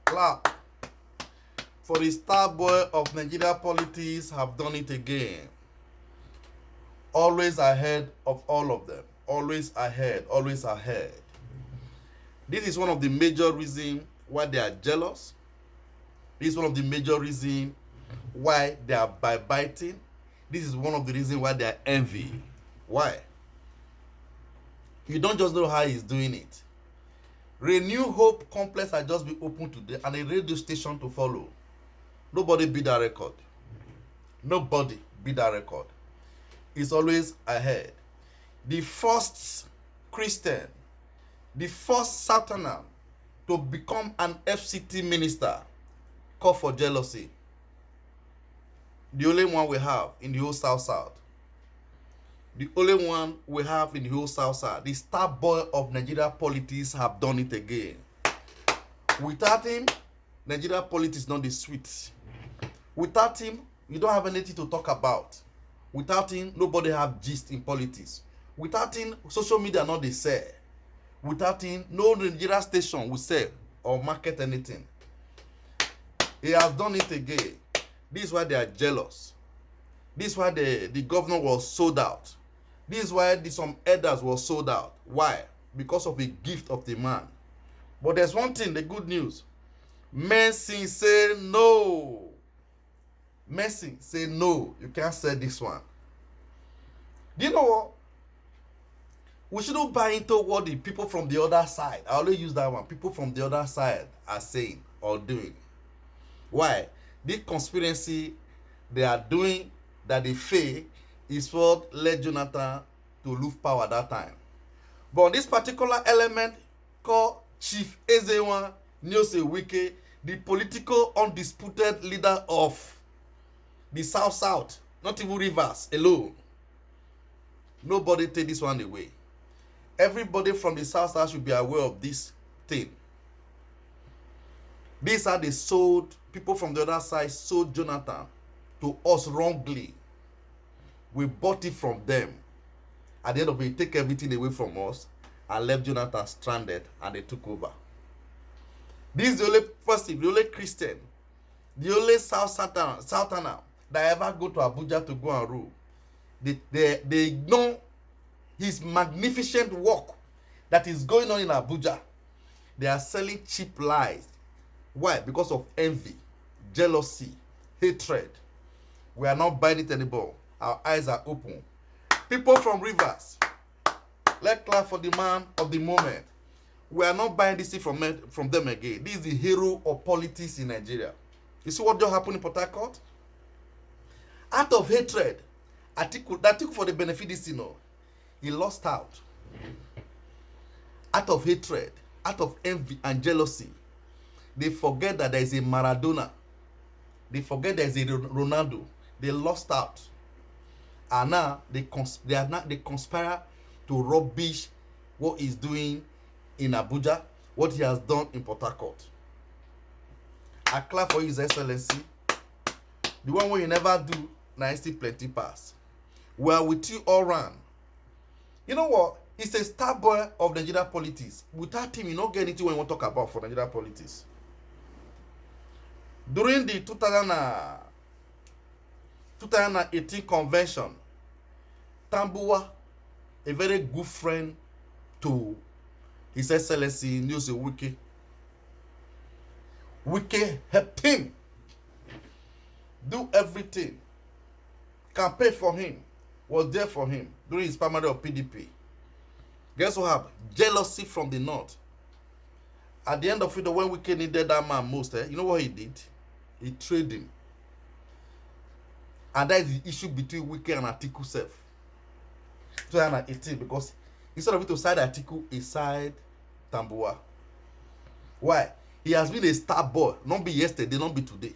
Clap for the star boy of Nigeria politics have done it again. Always ahead of all of them. Always ahead, always ahead. This is one of the major reasons why they are jealous. This is one of the major reasons why they are backbiting. This is one of the reasons why they are envy. Why? You don't just know how he's doing it. Renew Hope Complex has just been opened today and a radio station to follow. Nobody beat that record. Nobody beat that record. It's always ahead. The first Christian, the first Southerner to become an FCT minister, called for jealousy. The only one we have in the whole South. The only one we have in the whole South. The star boy of Nigeria politics have done it again. Without him, Nigeria politics is not the sweet. Without him, you don't have anything to talk about. Without him, nobody have gist in politics. Without him, social media not the sell. Without him, no Nigeria station will sell or market anything. He has done it again. This is why they are jealous. This is why the governor was sold out. This is why some elders were sold out. Why? Because of the gift of the man. But there's one thing, the good news. Mercy say no. Mercy say no. You can't say this one. Do you know what? We shouldn't buy into what the people from the other side, I always use that one, people from the other side are saying or doing. Why? This conspiracy they are doing that they fake is what led Jonathan to lose power at that time. But on this particular element called Chief Ezewan Wike, the political undisputed leader of the South, not even Rivers alone. Nobody take this one away. Everybody from the South should be aware of this thing. These are the sold, people from the other side sold Jonathan to us wrongly. We bought it from them. At the end of it, take everything away from us and left Jonathan stranded and they took over. This is the only person, the only Christian, the only Southerner that ever go to Abuja to go and rule. They ignore his magnificent work that is going on in Abuja. They are selling cheap lies. Why? Because of envy, jealousy, hatred. We are not buying it anymore. Our eyes are open. People from Rivers, let's clap for the man of the moment. We are not buying this thing from them again. This is the hero of politics in Nigeria. You see what just happened in Port Harcourt? Out of hatred, Atiku for the benefit this, he lost out. Out of hatred, out of envy and jealousy, they forget that there is a Maradona. They forget there is a Ronaldo. They lost out. And now they conspire to rubbish what he's doing in Abuja, what he has done in Port Harcourt. I clap for His Excellency. The one where you never do, now still plenty pass. We are with you all round. You know what? He's a star boy of Nigeria politics. Without him, you don't get anything when you want to talk about for Nigeria politics. During the 2018 convention, Tambuwa, a very good friend to His Excellency Wike, Wike helped him do everything. Campaign for him, was there for him during his primary of PDP. Guess what happened? Jealousy from the north. At the end of it, when Wike needed that man most, you know what he did? He traded him. And that is the issue between Wike and Atiku self. 2018, because instead of it to side Atiku, he side Tambuwa. Why? He has been a star boy, not be yesterday, not be today.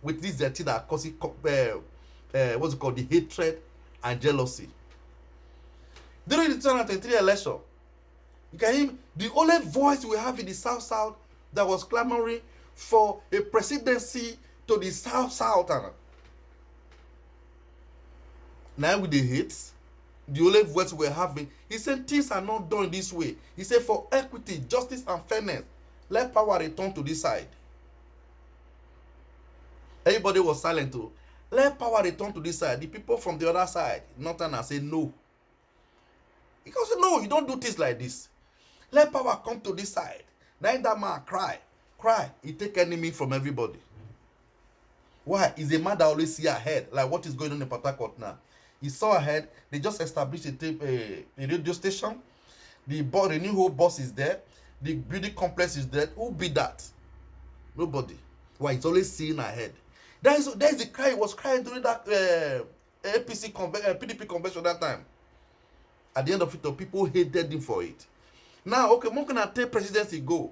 With this thing that causing what's it called, the hatred and jealousy. During the 2023 election, you can hear the only voice we have in the South that was clamoring for a presidency to the South. Now with the hits, the only voice we're having, he said things are not done this way. He said for equity, justice, and fairness, let power return to this side. Everybody was silent too. Let power return to this side. The people from the other side, Northern, and say no. Because no, you don't do things like this. Let power come to this side. Then that man cry. He take enemy from everybody. Why? He's a man that always see ahead, like what is going on in Port Harcourt now. He saw ahead. They just established a radio station. The new whole bus is there. The building complex is there. Who be that? Nobody. Why? He's always seeing ahead. That is the cry he was crying during that PDP convention that time. At the end of it, people hated him for it. Now, okay, when can I take presidency go?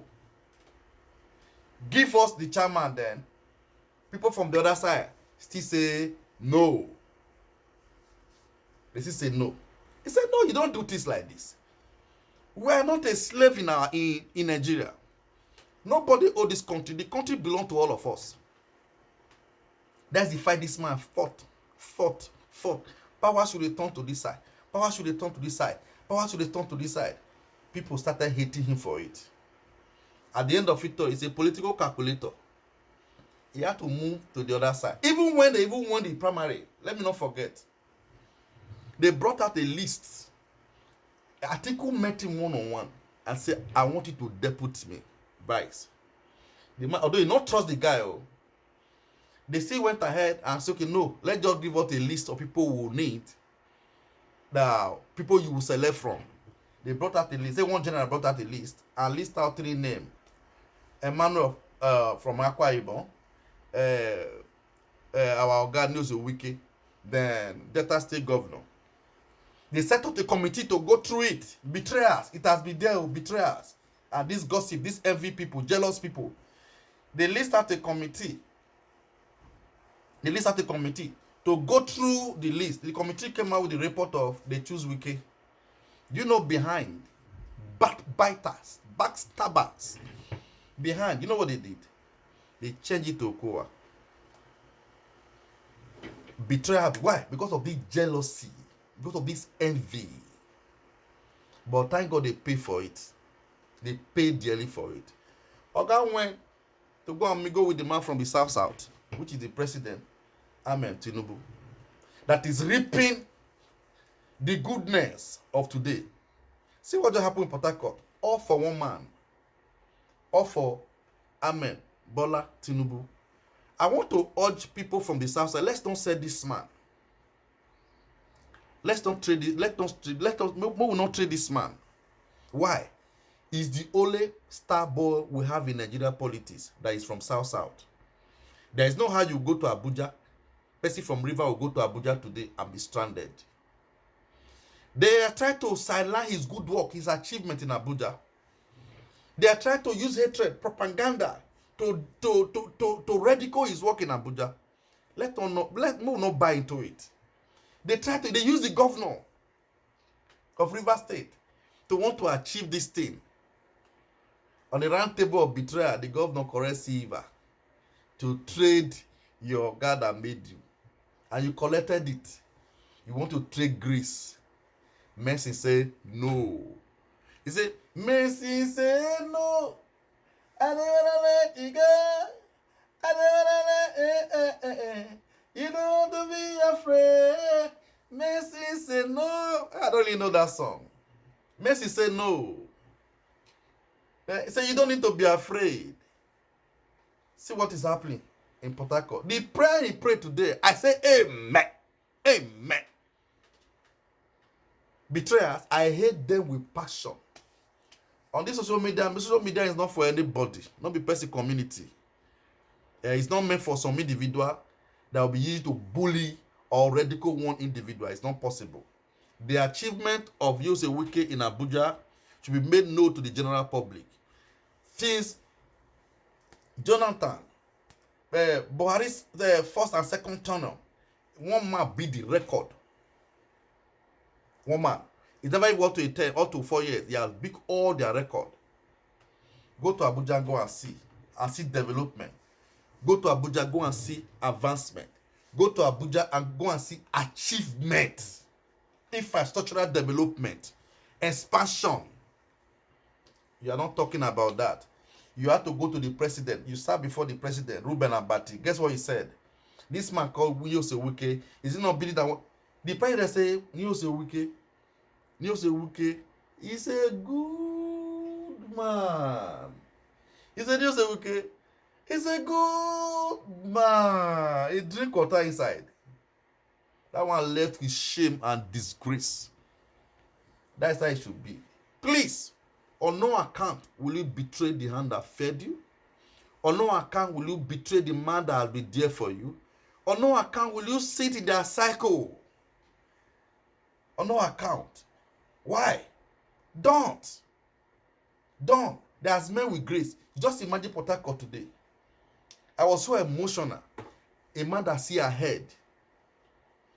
Give us the chairman then. People from the other side still say no. They still say no. He said, no, you don't do things like this. We are not a slave in Nigeria. Nobody owes this country. The country belongs to all of us. That's the fight this man fought. Power should return to this side. Power should return to this side. Power should return to this side. People started hating him for it. At the end of it, it's a political calculator. He had to move to the other side. Even when they won the primary, let me not forget, they brought out a list. Atiku met him one-on-one and said, I want you to deputy me, Bryce. The man, although he not trust the guy, they still went ahead and said, okay, no, let's just give out a list of people who need, the people you will select from. They brought out a list. Say one general brought out a list and list out 3 names. Emmanuel from Akwa Ibom, our God knows Wike, then Delta State Governor. They set up a committee to go through it. Betrayers. It has been there with betrayers. And this gossip, these envy people, jealous people. They list out a committee. To go through the list. The committee came out with the report of they choose Wike. You know, behind, backbiters, backstabbers. Behind, you know what they did? They changed it to Okowa. Betrayal. Why? Because of this jealousy. Because of this envy. But thank God they pay for it. They paid dearly for it. Oga went to go and go with the man from the South, which is the president, Ahmed Tinubu, that is reaping the goodness of today. See what just happened in Port Harcourt. All for one man. All for Ahmed Bola Tinubu. I want to urge people from the South side, let's don't say this man. Let's not trade it. We will not trade this man. Why? He's the only star boy we have in Nigeria politics that is from South. There is no how you go to Abuja. Person from River will go to Abuja today and be stranded. They are trying to sideline his good work, his achievement in Abuja. They are trying to use hatred, propaganda to ridicule his work in Abuja. Let me not buy into it. They use the governor of River State to want to achieve this thing. On the round table of betrayal, the governor corrects Silva to trade your God that made you. And you collected it. You want to trade Greece. Mercy said no. He said, Mercy said no. I don't want to let you go. I don't want to let you don't want to be afraid. Mercy said no. I don't really know that song. Mercy said no. He said you don't need to be afraid. See what is happening in Port Harcourt. The prayer he prayed today, I say amen. Amen. Betrayers, I hate them with passion. On this social media is not for anybody, not the person community. It's not meant for some individual that will be used to bully or ridicule one individual. It's not possible. The achievement of Yose Wike in Abuja should be made known to the general public. Since Jonathan, Buhari's the first and second term, one man beat the record. One man. It's never worked to a 10 or to 4 years. He has beat all their record. Go to Abuja, go and see development. Go to Abuja, go and see advancement. Go to Abuja and go and see achievement. Infrastructural development. Expansion. You are not talking about that. You have to go to the president. You sat before the president, Ruben Abati. Guess what he said? This man called Wike, is it not believe that the president say Wike is a good man. He said Wike is a good man. He drink water inside. That one left with shame and disgrace. That's how it should be. Please, on no account will you betray the hand that fed you. On no account will you betray the man that has been there for you. On no account will you sit in their cycle. On no account. Why? Don't. There's men with grace. Just imagine Port Harcourt today. I was so emotional. A man that see ahead.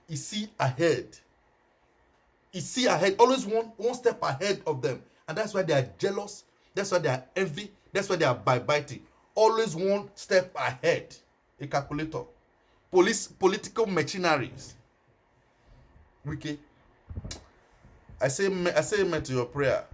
He see ahead. Always one step ahead of them. And that's why they are jealous. That's why they are envy. That's why they are backbiting. Always one step ahead. A calculator. Political machineries. Wike, I say amen to your prayer.